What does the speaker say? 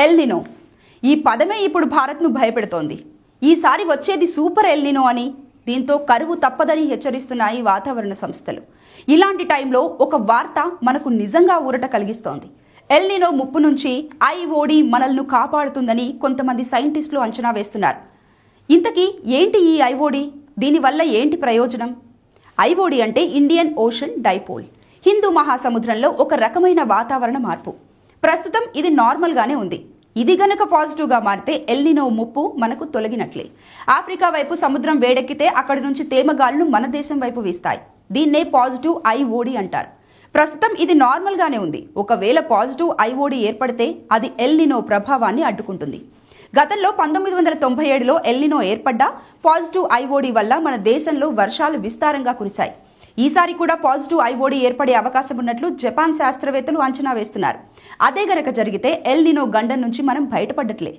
El Nino ఈ పదమే ఇప్పుడు భారత్ను భయపెడుతోంది. ఈసారి వచ్చేది సూపర్ ఎల్ నినో అని, దీంతో కరువు తప్పదని హెచ్చరిస్తున్నాయి వాతావరణ సంస్థలు. ఇలాంటి టైంలో ఒక వార్త మనకు నిజంగా ఊరట కలిగిస్తోంది. ఎల్ నినో ముప్పు నుంచి ఐఓడి మనల్ని కాపాడుతుందని కొంతమంది సైంటిస్టులు అంచనా వేస్తున్నారు. ఇంతకీ ఏంటి ఈ ఐఓడి? దీనివల్ల ఏంటి ప్రయోజనం? ఐఓడి అంటే ఇండియన్ ఓషన్ డైపోల్, హిందూ మహాసముద్రంలో ఒక రకమైన వాతావరణ మార్పు. ప్రస్తుతం ఇది నార్మల్గానే ఉంది. ఇది గనక పాజిటివ్గా మారితే ఎల్ నినో ముప్పు మనకు తొలగినట్లే. ఆఫ్రికా వైపు సముద్రం వేడెక్కితే అక్కడి నుంచి తేమగాళ్లు మన దేశం వైపు వీస్తాయి. దీన్నే పాజిటివ్ ఐఓడి అంటారు. ప్రస్తుతం ఇది నార్మల్గానే ఉంది. ఒకవేళ పాజిటివ్ ఐఓడి ఏర్పడితే అది ఎల్ నినో ప్రభావాన్ని అడ్డుకుంటుంది. గతంలో 1997లో ఎల్ నినో ఏర్పడ్డా పాజిటివ్ ఐఓడి వల్ల మన దేశంలో వర్షాలు విస్తారంగా కురిశాయి. ఈసారి కూడా పాజిటివ్ ఐఓడి ఏర్పడే అవకాశం ఉన్నట్లు జపాన్ శాస్త్రవేత్తలు అంచనా వేస్తున్నారు. అదే గనక జరిగితే ఎల్ నినో గండం నుంచి మనం బయటపడ్డట్లే.